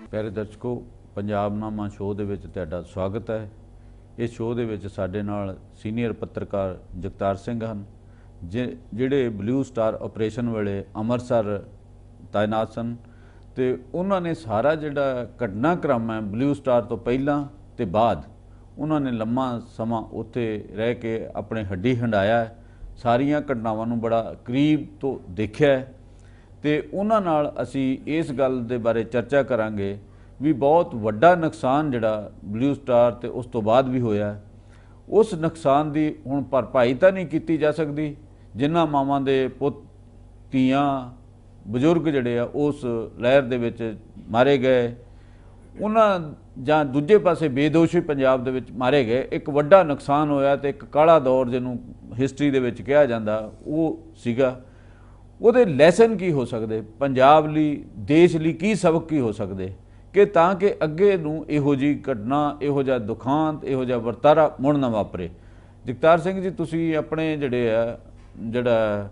प्यारे दर्शकों, पंजाबनामा शो दे विच तुहाडा स्वागत है। इस शो दे विच साडे नाल सीनियर पत्रकार जगतार सिंह हन जिहड़े ब्लू स्टार ऑपरेशन वेले अमृतसर तैनात सन ते उन्हां ने सारा जिहड़ा घटनाक्रम है ब्लू स्टार तो पहलां ते बाद उन्हां ने लम्मा समा उत्थे रह के अपने हड्डी हंडाया है, सारियां घटनावां नूं बड़ा करीब तो देखिया है ਤੇ ਉਹਨਾਂ ਨਾਲ ਅਸੀਂ ਇਸ ਗੱਲ ਦੇ ਬਾਰੇ ਚਰਚਾ ਕਰਾਂਗੇ ਵੀ ਬਹੁਤ ਵੱਡਾ ਨੁਕਸਾਨ ਜਿਹੜਾ ਬਲੂ ਸਟਾਰ ਤੇ ਉਸ ਤੋਂ ਬਾਅਦ ਵੀ ਹੋਇਆ, ਉਸ ਨੁਕਸਾਨ ਦੀ ਹੁਣ ਭਰਪਾਈ ਤਾਂ ਨਹੀਂ ਕੀਤੀ ਜਾ ਸਕਦੀ। ਜਿਨ੍ਹਾਂ ਮਾਵਾਂ ਦੇ ਪੁੱਤ ਧੀਆਂ ਬਜ਼ੁਰਗ ਜਿਹੜੇ ਆ ਉਸ ਲਹਿਰ ਦੇ ਵਿੱਚ ਮਾਰੇ ਗਏ, ਉਹਨਾਂ ਜਾਂ ਦੂਜੇ ਪਾਸੇ ਬੇਦੋਸ਼ੀ ਪੰਜਾਬ ਦੇ ਵਿੱਚ ਮਾਰੇ ਗਏ, ਇੱਕ ਵੱਡਾ ਨੁਕਸਾਨ ਹੋਇਆ ਤੇ ਇੱਕ ਕਾਲਾ ਦੌਰ ਜਿਹਨੂੰ ਹਿਸਟਰੀ ਦੇ ਵਿੱਚ ਕਿਹਾ ਜਾਂਦਾ ਉਹ ਸੀਗਾ। ਉਹਦੇ ਲੈਸਨ ਕੀ ਹੋ ਸਕਦੇ ਪੰਜਾਬ ਲਈ, ਦੇਸ਼ ਲਈ ਕੀ ਸਬਕ ਕੀ ਹੋ ਸਕਦੇ ਕਿ ਤਾਂ ਕਿ ਅੱਗੇ ਨੂੰ ਇਹੋ ਜਿਹੀ ਘਟਨਾ, ਇਹੋ ਜਿਹਾ ਦੁਖਾਂਤ, ਇਹੋ ਜਿਹਾ ਵਰਤਾਰਾ ਮੁੜ ਨਾ ਵਾਪਰੇ। ਜਗਤਾਰ ਸਿੰਘ ਜੀ, ਤੁਸੀਂ ਆਪਣੇ ਜਿਹੜਾ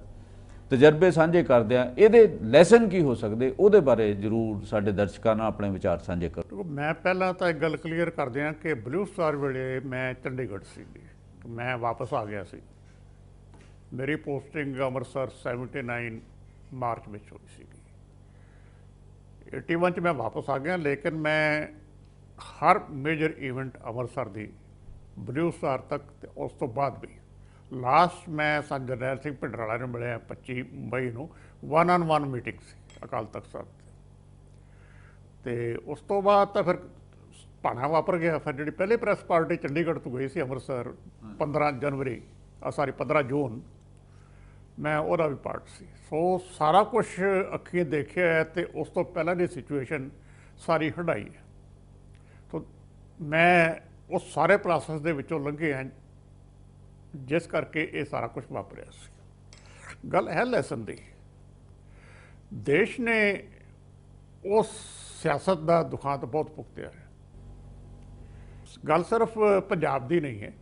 ਤਜਰਬੇ ਸਾਂਝੇ ਕਰਦੇ ਆ, ਇਹਦੇ ਲੈਸਨ ਕੀ ਹੋ ਸਕਦੇ, ਉਹਦੇ ਬਾਰੇ ਜ਼ਰੂਰ ਸਾਡੇ ਦਰਸ਼ਕਾਂ ਨਾਲ ਆਪਣੇ ਵਿਚਾਰ ਸਾਂਝੇ ਕਰੋ। ਮੈਂ ਪਹਿਲਾਂ ਤਾਂ ਇੱਕ ਗੱਲ ਕਲੀਅਰ ਕਰ ਦਿਆਂ ਕਿ ਬਲੂ ਸਟਾਰ ਵੇਲੇ ਮੈਂ ਚੰਡੀਗੜ੍ਹ ਸੀ, ਮੈਂ ਵਾਪਸ ਆ ਗਿਆ ਸੀ। मेरी पोस्टिंग अमृतसर 79 मार्च में हुई सी। 81 मैं वापस आ गया, लेकिन मैं हर मेजर इवेंट अमृतसर की ब्लू स्टार तक ते उस तो बाद भी लास्ट मैं सन जरनैल सिंह भिंडराला ने मिले 25 मई को 1-on-1 मीटिंग सी अकाल तख्त साहब ते उस तो बाद तो फिर भाना वापर गया। फिर जी पहली प्रैस पार्टी चंडीगढ़ तो गई सी अमृतसर 15 जून मैं ਉਹਦਾ भी पार्ट सी। सो सारा कुछ ਅੱਖੀਂ देखिया है तो उस तो पहले की सिचुएशन सारी हटाई है। तो मैं उस सारे प्रोसैस ਦੇ ਵਿੱਚੋਂ ਲੰਘੇ ਹਾਂ जिस करके ये सारा कुछ वापरिया सी। गल है लैसन दी, देश ने उस सियासत का दुखांत बहुत भुगतिया है। गल सिर्फ पंजाब की नहीं है,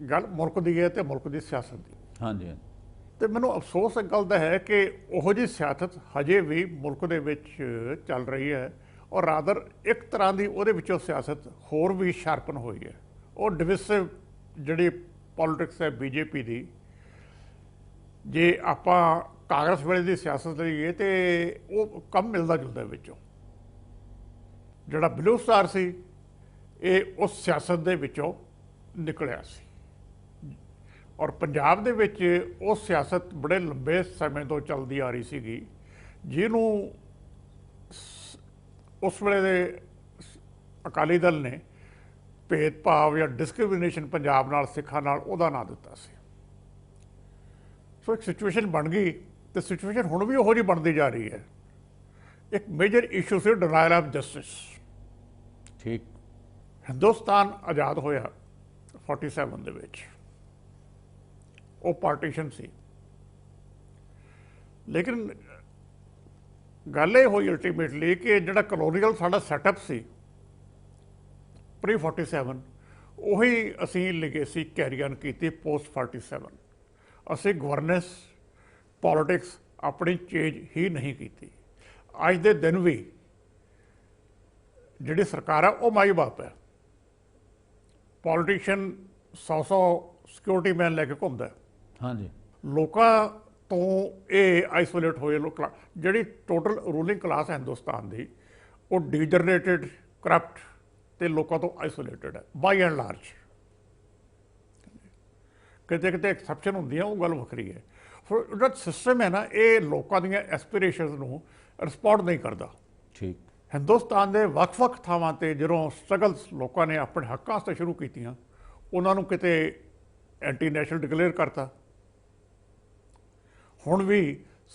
गल मुल्क की है तो मुल्क की सियासत की। हाँ जी। तो मैनू अफसोस एक गल का है कि वह जी सियासत हजे भी मुल्क दे विच चल रही है और रादर एक तरह की वो सियासत होर भी शार्पन हुई है। और डिविसिव जी पॉलिटिक्स है बीजेपी की, जे आप कांग्रेस वेले की सियासत लईए तो वो कम मिलता जुलता विचों। जिहड़ा ब्लू स्टार सी ये उस सियासत दे विचों निकलिया सी और पंजाब दे विच वो सियासत बड़े लंबे समय तो चलती आ रही सी, जिन्हों उस वेले दे अकाली दल ने भेदभाव या डिस्क्रिमिनेशन पंजाब नाल सिखां नाल उहदा नाम दिता सी। सो एक सिचुएशन बन गई तो सिचुएशन हुण भी उहो जी बनती जा रही है। एक मेजर इशू से डिनायल ऑफ जस्टिस। ठीक, हिंदुस्तान आज़ाद होया 47 दे विच, वो पार्टीशन सी, लेकिन गल ये हुई अल्टीमेटली कि जिहड़ा कलोनीअल साडा सैटअप सी प्री 47 उही असीं लीगेसी कैरी ऑन कीती पोस्ट 47। असीं गवर्नेंस पॉलिटिक्स अपनी चेंज ही नहीं कीती। अज दे दिन भी जिहड़ी सरकार है वो माई बाप है। पॉलिटिशियन 100 सिक्योरिटी मैन लैके घूमदा। हाँ जी। लोगों तो ये आइसोलेट होए लोग, जिहड़ी टोटल रूलिंग क्लास है हिंदुस्तान की वो डिजनरेटेड करप्ट तो लोगों तो आइसोलेटेड है बाई एंड लार्ज। किते किते एक्सैप्शन होंदी है, वो गल वखरी है। फिर जो सिस्टम है ना, ये लोगों दी एसपीरेशनस नूं रिस्पॉन्ड नहीं करता। ठीक, हिंदुस्तान के ਵੱਖ-ਵੱਖ ਥਾਵਾਂ ਤੇ ਜਦੋਂ स्ट्रगल्स लोगों ने अपने हक वास्ते शुरू कीतियां, उन्होंने किते एंटी नैशनल डिकलेयर करता। हुण भी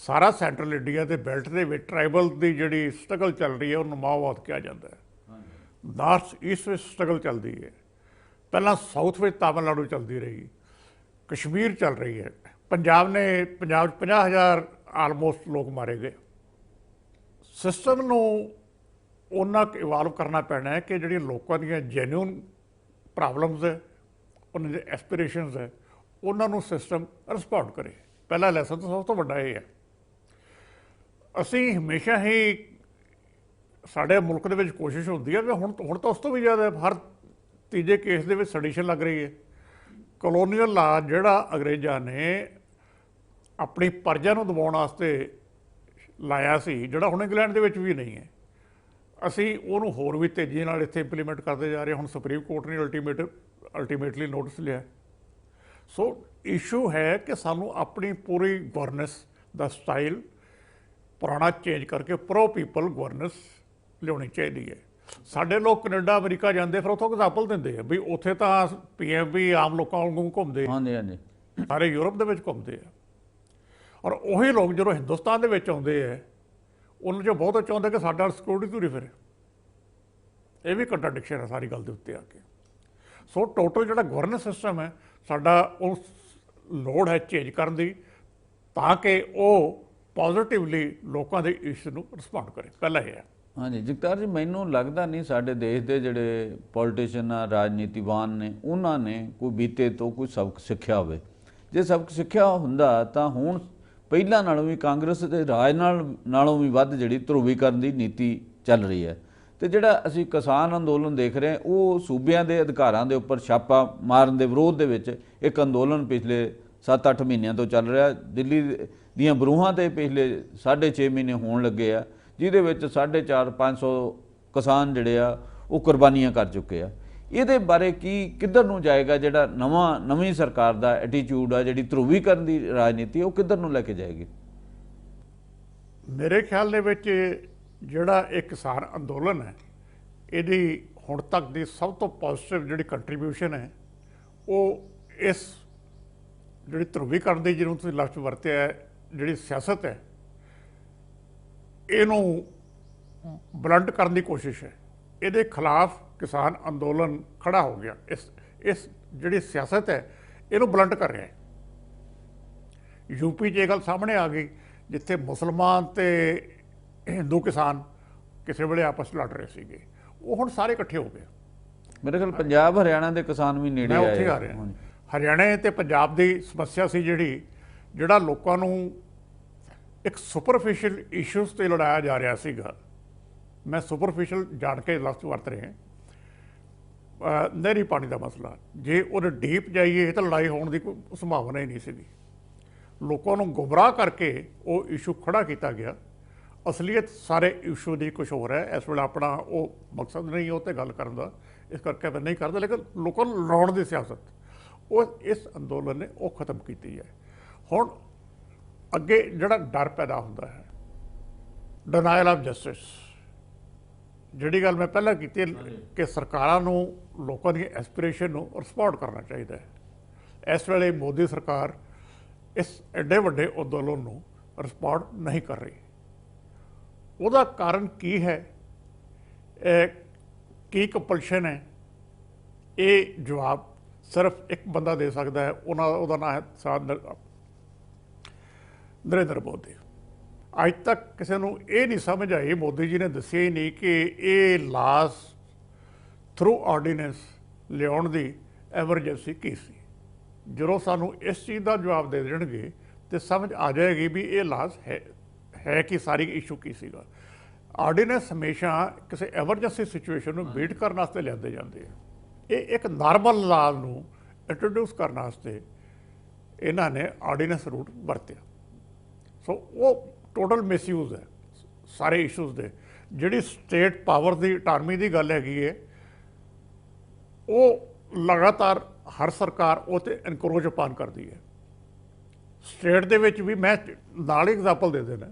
सारा सेंट्रल इंडिया के बैल्ट के ट्राइबल की जी स्ट्रगल चल रही है उन्होंने माओवाद कहा जाता है। नॉर्थ ईस्ट में स्ट्रगल चलती है, पहला साउथ में तमिलनाडु चलती रही, कश्मीर चल रही है, पंजाब 50,000 आलमोस्ट लोग मारे गए। सिस्टम नूं उन्ना इवाल्व करना पैना है कि जी लोगों दी जेन्यून प्रॉब्लम्स है, उन्होंने एसपीरेशनस है, उन्होंने सिस्टम रिस्पॉन्ड करे। पहला लैसन तो सब तो बड़ा ये है। असी हमेशा ही ਸਾਡੇ ਮੁਲਕ ਦੇ ਵਿੱਚ ਕੋਸ਼ਿਸ਼ ਹੁੰਦੀ ਹੈ ਵੀ ਹੁਣ ਤਾਂ ਉਸ ਤੋਂ ਵੀ ਜ਼ਿਆਦਾ ਹਰ ਤੀਜੇ ਕੇਸ ਦੇ ਵਿੱਚ ਸੈਡੀਸ਼ਨ ਲੱਗ ਰਹੀ ਹੈ। ਕਲੋਨੀਅਲ ਲਾ ਜਿਹੜਾ ਅੰਗਰੇਜ਼ਾਂ ਨੇ ਆਪਣੀ ਪਰਜਾ ਨੂੰ ਦਬਾਉਣ ਵਾਸਤੇ ਲਾਇਆ ਸੀ, ਜਿਹੜਾ ਹੁਣ ਇੰਗਲੈਂਡ ਦੇ ਵਿੱਚ ਵੀ ਨਹੀਂ ਹੈ, ਅਸੀਂ ਉਹਨੂੰ ਹੋਰ ਵੀ ਤੇਜ਼ੀ ਨਾਲ ਇੱਥੇ ਇੰਪਲੀਮੈਂਟ ਕਰਦੇ ਜਾ ਰਹੇ। ਹੁਣ ਸੁਪਰੀਮ ਕੋਰਟ ਨੇ ਅਲਟੀਮੇਟਲੀ ਨੋਟਿਸ ਲਿਆ। ਸੋ ਇਸ਼ੂ ਹੈ ਕਿ ਸਾਨੂੰ ਆਪਣੀ ਪੂਰੀ ਗਵਰਨੈਂਸ ਦਾ ਸਟਾਈਲ ਪੁਰਾਣਾ ਚੇਂਜ ਕਰਕੇ ਪ੍ਰੋ ਪੀਪਲ ਗਵਰਨੈਂਸ ਲਿਆਉਣੀ ਚਾਹੀਦੀ ਹੈ। ਸਾਡੇ ਲੋਕ ਕੈਨੇਡਾ ਅਮਰੀਕਾ ਜਾਂਦੇ, ਫਿਰ ਉੱਥੋਂ ਐਗਜ਼ਾਮਪਲ ਦਿੰਦੇ ਆ ਵੀ ਉੱਥੇ ਤਾਂ PM ਵੀ ਆਮ ਲੋਕਾਂ ਵਾਂਗੂ ਘੁੰਮਦੇ, ਹਾਂਜੀ ਹਾਂਜੀ ਸਾਰੇ ਯੂਰਪ ਦੇ ਵਿੱਚ ਘੁੰਮਦੇ ਆ। ਔਰ ਉਹੀ ਲੋਕ ਜਦੋਂ ਹਿੰਦੁਸਤਾਨ ਦੇ ਵਿੱਚ ਆਉਂਦੇ ਆ, ਉਹਨਾਂ 'ਚੋਂ ਬਹੁਤ ਚਾਹੁੰਦੇ ਕਿ ਸਾਡਾ ਸਿਕਿਉਰਿਟੀ ਤੁਰੀ ਫਿਰੇ। ਇਹ ਵੀ ਕੰਟਰਾਡਿਕਸ਼ਨ ਹੈ ਸਾਰੀ ਗੱਲ ਦੇ ਉੱਤੇ ਆ ਕੇ। ਸੋ ਟੋਟਲ ਜਿਹੜਾ ਗਵਰਨੈਂਸ ਸਿਸਟਮ ਹੈ ਸਾਡਾ, ਉਹ ਲੋੜ ਹੈ ਚੇਂਜ ਕਰਨ ਦੀ, ਤਾਂ ਕਿ ਉਹ ਪੋਜ਼ਿਟਿਵਲੀ ਲੋਕਾਂ ਦੇ ਇਸ਼ੂ ਨੂੰ ਰਿਸਪੌਂਡ ਕਰੇ। ਪਹਿਲਾ ਇਹ ਹੈ। ਹਾਂਜੀ ਜਗਤਾਰ ਜੀ, ਮੈਨੂੰ ਲੱਗਦਾ ਨਹੀਂ ਸਾਡੇ ਦੇਸ਼ ਦੇ ਜਿਹੜੇ ਪੋਲੀਟੀਸ਼ੀਅਨ ਆ, ਰਾਜਨੀਤੀਵਾਨ ਨੇ, ਉਹਨਾਂ ਨੇ ਕੋਈ ਬੀਤੇ ਤੋਂ ਕੋਈ ਸਬਕ ਸਿੱਖਿਆ ਹੋਵੇ। ਜੇ ਸਬਕ ਸਿੱਖਿਆ ਹੁੰਦਾ ਤਾਂ ਹੁਣ ਪਹਿਲਾਂ ਨਾਲੋਂ ਵੀ ਕਾਂਗਰਸ ਦੇ ਰਾਜ ਨਾਲੋਂ ਵੀ ਵੱਧ ਜਿਹੜੀ ਧਰੂਵੀਕਰਨ ਦੀ ਨੀਤੀ ਚੱਲ ਰਹੀ ਹੈ। ਤੇ ਜਿਹੜਾ ਅਸੀਂ ਕਿਸਾਨ ਅੰਦੋਲਨ ਦੇਖ ਰਹੇ ਹਾਂ, ਉਹ ਸੂਬਿਆਂ ਦੇ ਅਧਿਕਾਰਾਂ ਦੇ ਉੱਪਰ ਛਾਪਾ ਮਾਰਨ ਦੇ ਵਿਰੋਧ ਦੇ ਵਿੱਚ ਇੱਕ ਅੰਦੋਲਨ ਪਿਛਲੇ 7-8 ਮਹੀਨਿਆਂ ਤੋਂ ਚੱਲ ਰਿਹਾ। ਦਿੱਲੀ ਦੀਆਂ ਬਰੂਹਾਂ ਤੇ ਪਿਛਲੇ 6.5 ਮਹੀਨੇ ਹੋਣ ਲੱਗੇ ਆ, ਜਿਹਦੇ ਵਿੱਚ 450-500 ਕਿਸਾਨ ਜਿਹੜੇ ਆ ਉਹ ਕੁਰਬਾਨੀਆਂ ਕਰ ਚੁੱਕੇ ਆ। ਇਹਦੇ ਬਾਰੇ ਕਿੱਧਰ ਨੂੰ ਜਾਏਗਾ ਜਿਹੜਾ ਨਵੀਂ ਸਰਕਾਰ ਦਾ ਐਟੀਟਿਊਡ ਆ, ਜਿਹੜੀ ਧਰੂਵੀਕਰਨ ਦੀ ਰਾਜਨੀਤੀ, ਉਹ ਕਿੱਧਰ ਨੂੰ ਲੈ ਕੇ ਜਾਏਗੀ? ਮੇਰੇ ਖਿਆਲ ਦੇ ਵਿੱਚ ਜਿਹੜਾ ਇਹ ਕਿਸਾਨ ਅੰਦੋਲਨ ਹੈ, ਇਹਦੀ ਹੁਣ ਤੱਕ ਦੀ ਸਭ ਤੋਂ ਪੋਜ਼ਿਟਿਵ ਜਿਹੜੀ ਕੰਟਰੀਬਿਊਸ਼ਨ ਹੈ, ਉਹ ਇਸ ਜਿਹੜੀ ਧਰੂਵੀਕਰਨ ਦੀ, ਜਿਹਨੂੰ ਤੁਸੀਂ ਲਫ਼ਜ਼ ਵਰਤਿਆ ਹੈ, ਜਿਹੜੀ ਸਿਆਸਤ ਹੈ, ਇਹਨੂੰ ਬਲੰਟ ਕਰਨ ਦੀ ਕੋਸ਼ਿਸ਼ ਹੈ। ਇਹਦੇ ਖਿਲਾਫ ਕਿਸਾਨ ਅੰਦੋਲਨ ਖੜਾ ਹੋ ਗਿਆ। ਇਸ ਜਿਹੜੀ ਸਿਆਸਤ ਹੈ, ਇਹਨੂੰ ਬਲੰਟ ਕਰ ਰਿਹਾ ਹੈ। ਯੂਪੀ 'ਚ ਇਹ ਗੱਲ ਸਾਹਮਣੇ ਆ ਗਈ, ਜਿੱਥੇ ਮੁਸਲਮਾਨ ਤੇ ਹਿੰਦੂ ਕਿਸਾਨ ਕਿਸੇ ਵੇਲੇ ਆਪਸ ਲੜ ਰਹੇ ਸੀਗੇ, ਉਹ ਹੁਣ ਸਾਰੇ ਇਕੱਠੇ ਹੋ ਗਏ। ਮੇਰੇ ਖਿਆਲ ਪੰਜਾਬ ਹਰਿਆਣਾ ਦੇ ਕਿਸਾਨ ਵੀ ਨੇੜੇ ਆਏ। ਮੈਂ ਉੱਥੇ ਆ ਰਿਹਾ। ਹਰਿਆਣੇ ਤੇ ਪੰਜਾਬ ਦੀ ਸਮੱਸਿਆ ਸੀ ਜਿਹੜਾ ਲੋਕਾਂ ਨੂੰ ਇੱਕ ਸੁਪਰਫਿਸ਼ੀਅਲ ਇਸ਼ੂਜ਼ ਤੇ ਲੜਾਇਆ ਜਾ ਰਿਹਾ ਸੀਗਾ। ਮੈਂ ਸੁਪਰਫਿਸ਼ੀਅਲ ਜਾਣ ਕੇ ਲਫ਼ਜ਼ ਵਰਤ ਰਿਹਾ। ਨਹਿਰੀ ਪਾਣੀ ਦਾ ਮਸਲਾ, ਜੇ ਉਹਦੇ ਡੀਪ ਜਾਈਏ ਤਾਂ ਲੜਾਈ ਹੋਣ ਦੀ ਕੋਈ ਸੰਭਾਵਨਾ ਹੀ ਨਹੀਂ ਸੀਗੀ। ਲੋਕਾਂ ਨੂੰ ਗੁੰਮਰਾਹ ਕਰਕੇ ਉਹ ਇਸ਼ੂ ਖੜਾ ਕੀਤਾ ਗਿਆ। ਅਸਲੀਅਤ ਸਾਰੇ ਇਸ਼ੂ ਦੀ ਕੁਛ ਹੋਰ ਹੈ। ਇਸ ਵੇਲੇ ਆਪਣਾ ਉਹ ਮਕਸਦ ਨਹੀਂ ਉਹ 'ਤੇ ਗੱਲ ਕਰਨ ਦਾ, ਇਸ ਕਰਕੇ ਮੈਂ ਨਹੀਂ ਕਰਦਾ। ਲੇਕਿਨ ਲੋਕਾਂ ਨੂੰ ਲੜਾਉਣ ਦੀ ਸਿਆਸਤ, ਉਹ ਇਸ ਅੰਦੋਲਨ ਨੇ ਉਹ ਖਤਮ ਕੀਤੀ ਹੈ। ਹੁਣ ਅੱਗੇ ਜਿਹੜਾ ਡਰ ਪੈਦਾ ਹੁੰਦਾ ਹੈ, ਡਿਨਾਇਲ ਆਫ ਜਸਟਿਸ, ਜਿਹੜੀ ਗੱਲ ਮੈਂ ਪਹਿਲਾਂ ਕੀਤੀ ਕਿ ਸਰਕਾਰਾਂ ਨੂੰ ਲੋਕਾਂ ਦੀ ਐਸਪੀਰੇਸ਼ਨ ਨੂੰ ਰਿਸਪੌਂਡ ਕਰਨਾ ਚਾਹੀਦਾ ਹੈ। ਇਸ ਵੇਲੇ ਮੋਦੀ ਸਰਕਾਰ ਇਸ ਐਡੇ ਵੱਡੇ ਅੰਦੋਲਨ ਨੂੰ ਰਿਸਪੌਂਡ ਨਹੀਂ ਕਰ ਰਹੀ। ਉਹਦਾ ਕਾਰਨ ਕੀ ਹੈ, ਕੀ ਕੰਪਲਸ਼ਨ ਹੈ, ਇਹ ਜਵਾਬ ਸਿਰਫ ਇੱਕ ਬੰਦਾ ਦੇ ਸਕਦਾ ਹੈ। ਉਹਦਾ ਨਾਂ ਹੈ ਨਰਿੰਦਰ ਮੋਦੀ। ਅੱਜ ਤੱਕ ਕਿਸੇ ਨੂੰ ਇਹ ਨਹੀਂ ਸਮਝ ਆਈ, ਮੋਦੀ ਜੀ ਨੇ ਦੱਸਿਆ ਹੀ ਨਹੀਂ ਕਿ ਇਹ ਲਾਸ ਥਰੂ ਆਰਡੀਨੈਂਸ ਲਿਆਉਣ ਦੀ ਐਮਰਜੈਂਸੀ ਕੀ ਸੀ। ਜਦੋਂ ਸਾਨੂੰ ਇਸ ਚੀਜ਼ ਦਾ ਜਵਾਬ ਦੇ ਦੇਣਗੇ ਤੇ ਸਮਝ ਆ ਜਾਏਗੀ ਵੀ ਇਹ ਲਾਸ ਹੈ ਕਿ ਸਾਰੀ ਇਸ਼ੂ ਕੀ ਸੀਗਾ। ਆਰਡੀਨੈਂਸ ਹਮੇਸ਼ਾ ਕਿਸੇ ਐਮਰਜੈਂਸੀ ਸਿਚੁਏਸ਼ਨ ਨੂੰ ਬੀਟ ਕਰਨ ਵਾਸਤੇ ਲਿਆਂਦੇ ਜਾਂਦੇ ਆ। ਇਹ ਇੱਕ ਨਾਰਮਲ ਲਾਜ਼ ਨੂੰ ਇੰਟਰੋਡਿਊਸ ਕਰਨ ਵਾਸਤੇ ਇਹਨਾਂ ਨੇ ਆਰਡੀਨੈਂਸ ਰੂਟ ਵਰਤਿਆ। ਸੋ ਉਹ ਟੋਟਲ ਮਿਸਯੂਜ਼ ਹੈ ਸਾਰੇ ਇਸ਼ੂਜ਼ ਦੇ। ਜਿਹੜੀ ਸਟੇਟ ਪਾਵਰ ਦੀ ਆਟੋਨਮੀ ਦੀ ਗੱਲ ਹੈਗੀ ਹੈ, ਉਹ ਲਗਾਤਾਰ ਹਰ ਸਰਕਾਰ ਉਹ 'ਤੇ ਇਨਕਰੋਚ ਅਪਾਨ ਕਰਦੀ ਹੈ। ਸਟੇਟ ਦੇ ਵਿੱਚ ਵੀ ਮੈਂ ਨਾਲ ਹੀ ਐਗਜ਼ਾਮਪਲ ਦੇ ਦੇਣਾ,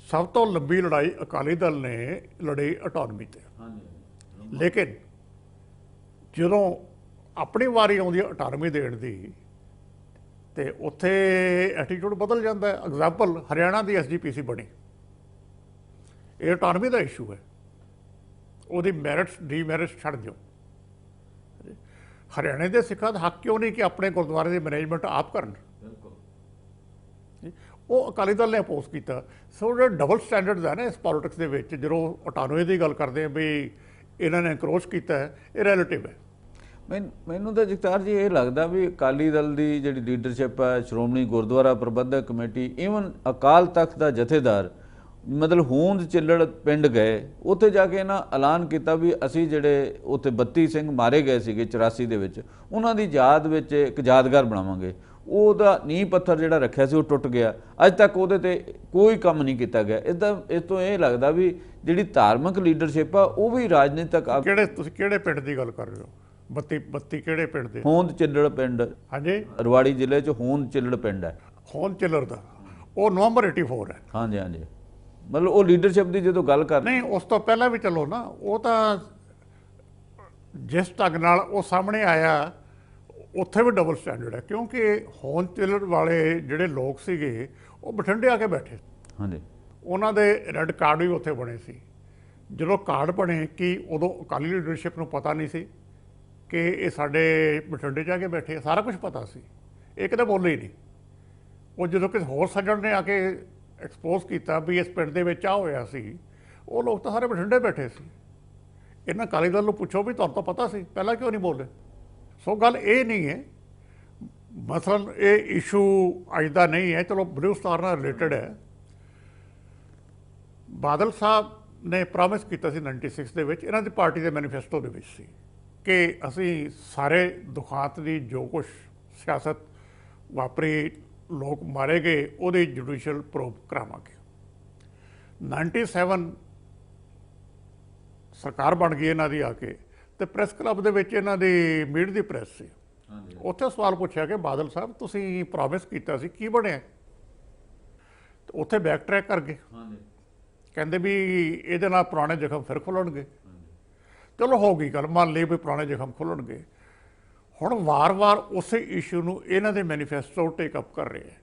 ਸਭ ਤੋਂ ਲੰਬੀ ਲੜਾਈ ਅਕਾਲੀ ਦਲ ਨੇ ਲੜੀ ਆਟੋਨਮੀ 'ਤੇ। ਲੇਕਿਨ ਜਦੋਂ ਆਪਣੀ ਵਾਰੀ ਆਉਂਦੀ ਹੈ ਆਟੋਨਮੀ ਦੇਣ ਦੀ, ਤੇ ਉੱਥੇ ਐਟੀਟਿਊਡ ਬਦਲ ਜਾਂਦਾ ਹੈ। ਐਗਜ਼ਾਮਪਲ ਹਰਿਆਣਾ ਦੀ SGPC ਬਣੀ, ਇਹ ਆਟੋਨਮੀ ਦਾ ਇਸ਼ੂ ਹੈ। ਉਹਦੀ ਮੈਰਿਟਸ ਡੀਮੈਰਿਟਸ ਛੱਡ ਦਿਓ। ਹਰਿਆਣੇ ਦੇ ਸਿੱਖਾਂ ਦਾ ਹੱਕ ਕਿਉਂ ਨਹੀਂ ਕਿ ਆਪਣੇ ਗੁਰਦੁਆਰੇ ਦੀ ਮੈਨੇਜਮੈਂਟ ਆਪ ਕਰਨ? ਉਹ ਅਕਾਲੀ ਦਲ ਨੇ ਅਪੋਜ਼ ਕੀਤਾ। ਸੋ ਜਿਹੜਾ ਡਬਲ ਸਟੈਂਡਰਡਸ ਹੈ ਨਾ ਇਸ ਪੋਲੀਟਿਕਸ ਦੇ ਵਿੱਚ, ਜਦੋਂ ਆਟੋਨਮੀ ਦੀ ਗੱਲ ਕਰਦੇ ਆ ਵੀ ਇਹਨਾਂ ਨੇ ਇਨਕਰੋਚ ਕੀਤਾ ਹੈ, ਇਹ ਰਿਲੇਟਿਵ ਹੈ। ਮੈਨੂੰ ਤਾਂ ਜਗਤਾਰ ਜੀ ਇਹ ਲੱਗਦਾ ਵੀ ਅਕਾਲੀ ਦਲ ਦੀ ਜਿਹੜੀ ਲੀਡਰਸ਼ਿਪ ਹੈ, ਸ਼੍ਰੋਮਣੀ ਗੁਰਦੁਆਰਾ ਪ੍ਰਬੰਧਕ ਕਮੇਟੀ, ਈਵਨ ਅਕਾਲ ਤਖਤ ਦਾ ਜਥੇਦਾਰ, ਮਤਲਬ ਹੋਂਦ ਚਿੱਲੜ ਪਿੰਡ ਗਏ, ਉੱਥੇ ਜਾ ਕੇ ਇਹਨਾਂ ਐਲਾਨ ਕੀਤਾ ਵੀ ਅਸੀਂ ਜਿਹੜੇ ਉੱਥੇ 32 ਸਿੰਘ ਮਾਰੇ ਗਏ ਸੀਗੇ 84 ਦੇ ਵਿੱਚ, ਉਹਨਾਂ ਦੀ ਯਾਦ ਵਿੱਚ ਇੱਕ ਯਾਦਗਾਰ ਬਣਾਵਾਂਗੇ। ਉਹਦਾ ਨੀਂਹ ਪੱਥਰ ਜਿਹੜਾ ਰੱਖਿਆ ਸੀ ਉਹ ਟੁੱਟ ਗਿਆ, ਅੱਜ ਤੱਕ ਉਹਦੇ ਤੇ ਕੋਈ ਕੰਮ ਨਹੀਂ ਕੀਤਾ ਗਿਆ। ਇੱਦਾਂ ਇਸ ਤੋਂ ਇਹ ਲੱਗਦਾ ਵੀ ਜਿਹੜੀ ਧਾਰਮਿਕ ਲੀਡਰਸ਼ਿਪ ਆ ਉਹ ਵੀ ਰਾਜਨੀਤਿਕ ਤੁਸੀਂ ਕਿਹੜੇ ਪਿੰਡ ਦੀ ਗੱਲ ਕਰ ਰਹੇ ਹੋ? 32 ਕਿਹੜੇ ਪਿੰਡ ਦੇ? ਹੋਂਦ ਚਿੱਲੜ ਪਿੰਡ, ਹਾਂਜੀ, ਰਵਾੜੀ ਜ਼ਿਲ੍ਹੇ 'ਚ ਹੋਂਦ ਚਿੱਲੜ ਪਿੰਡ ਹੈ। ਹੋਂਦ ਚਿੱਲੜ ਦਾ ਉਹ ਨਵੰਬਰ 84 ਹੈ। ਹਾਂਜੀ ਹਾਂਜੀ, ਮਤਲਬ ਉਹ ਲੀਡਰਸ਼ਿਪ ਦੀ ਜਦੋਂ ਗੱਲ ਕਰ ਨਹੀਂ, ਉਸ ਤੋਂ ਪਹਿਲਾਂ ਵੀ ਚਲੋ ਨਾ, ਉਹ ਤਾਂ ਜਿਸ ਢੰਗ ਨਾਲ ਉਹ ਸਾਹਮਣੇ ਆਇਆ ਉੱਥੇ ਵੀ ਡਬਲ ਸਟੈਂਡਰਡ ਹੈ, ਕਿਉਂਕਿ ਹੋਂਦ ਚਿੱਲੜ ਵਾਲੇ ਜਿਹੜੇ ਲੋਕ ਸੀਗੇ ਉਹ ਬਠਿੰਡੇ ਆ ਕੇ ਬੈਠੇ। ਹਾਂਜੀ, ਉਹਨਾਂ ਦੇ ਰੈੱਡ ਕਾਰਡ ਵੀ ਉੱਥੇ ਬਣੇ ਸੀ। ਜਦੋਂ ਕਾਰਡ ਬਣੇ ਕਿ ਉਦੋਂ ਅਕਾਲੀ ਲੀਡਰਸ਼ਿਪ ਨੂੰ ਪਤਾ ਨਹੀਂ ਸੀ ਕਿ ਇਹ ਸਾਡੇ ਬਠਿੰਡੇ 'ਚ ਆ ਕੇ ਬੈਠੇ, ਸਾਰਾ ਕੁਝ ਪਤਾ ਸੀ, ਇਹ ਕਿਤੇ ਬੋਲੇ ਹੀ ਨਹੀਂ। ਉਹ ਜਦੋਂ ਕਿਸੇ ਹੋਰ ਸੱਜਣ ਨੇ ਆ ਕੇ ਐਕਸਪੋਜ਼ ਕੀਤਾ ਵੀ ਇਸ ਪਿੰਡ ਦੇ ਵਿੱਚ ਆ ਹੋਇਆ ਸੀ, ਉਹ ਲੋਕ ਤਾਂ ਸਾਰੇ ਬਠਿੰਡੇ ਬੈਠੇ ਸੀ। ਇਹਨਾਂ ਅਕਾਲੀ ਦਲ ਨੂੰ ਪੁੱਛੋ ਵੀ ਤੁਹਾਨੂੰ ਤਾਂ ਪਤਾ ਸੀ, ਪਹਿਲਾਂ ਕਿਉਂ ਨਹੀਂ ਬੋਲੇ? ਸੋ ਗੱਲ ਇਹ ਨਹੀਂ ਹੈ, ਮਸਲਨ ਇਹ ਇਸ਼ੂ ਅੱਜ ਦਾ ਨਹੀਂ ਹੈ, ਚਲੋ ਬਲੂ ਸਟਾਰ ਨਾਲ ਰਿਲੇਟਡ ਹੈ। ਬਾਦਲ ਸਾਹਿਬ ਨੇ ਪ੍ਰੋਮਿਸ ਕੀਤਾ ਸੀ 96 ਦੇ ਵਿੱਚ, ਇਹਨਾਂ ਦੀ ਪਾਰਟੀ ਦੇ ਮੈਨੀਫੈਸਟੋ ਦੇ ਵਿੱਚ ਸੀ ਕਿ ਅਸੀਂ ਸਾਰੇ ਦੁਖਾਂਤ ਦੀ ਜੋ ਕੁਛ ਸਿਆਸਤ ਵਾਪਰੀ, ਲੋਕ ਮਾਰੇ ਗਏ, ਉਹਦੀ ਜੁਡੀਸ਼ੀਅਲ ਪ੍ਰੋਬ ਕਰਾਵਾਂਗੇ। 97 ਸਰਕਾਰ ਬਣ ਗਈ ਇਹਨਾਂ ਦੀ ਆ ਕੇ, ਤੇ ਪ੍ਰੈਸ ਕਲੱਬ ਦੇ ਵਿੱਚ ਇਹਨਾਂ ਦੀ ਮੀਟ ਦੀ ਪ੍ਰੈਸ ਸੀ। ਉੱਥੇ ਸਵਾਲ ਪੁੱਛਿਆ ਕਿ ਬਾਦਲ ਸਾਹਿਬ ਤੁਸੀਂ ਪ੍ਰੋਮਿਸ ਕੀਤਾ ਸੀ, ਕੀ ਬਣਿਆ? ਉੱਥੇ ਬੈਕ ਟਰੈਕ ਕਰ ਗਏ, ਕਹਿੰਦੇ ਵੀ ਇਹਦੇ ਨਾਲ ਪੁਰਾਣੇ ਜ਼ਖਮ ਫਿਰ ਖੁੱਲਣਗੇ। ਚਲੋ ਹੋ ਗਈ ਗੱਲ, ਮੰਨ ਲਈ ਵੀ ਪੁਰਾਣੇ ਜ਼ਖਮ ਖੁੱਲਣਗੇ। ਹੁਣ ਵਾਰ-ਵਾਰ ਉਸੇ ਇਸ਼ੂ ਨੂੰ ਇਹਨਾਂ ਦੇ ਮੈਨੀਫੈਸਟੋ ਟੇਕ ਅਪ ਕਰ ਰਹੇ ਹੈ।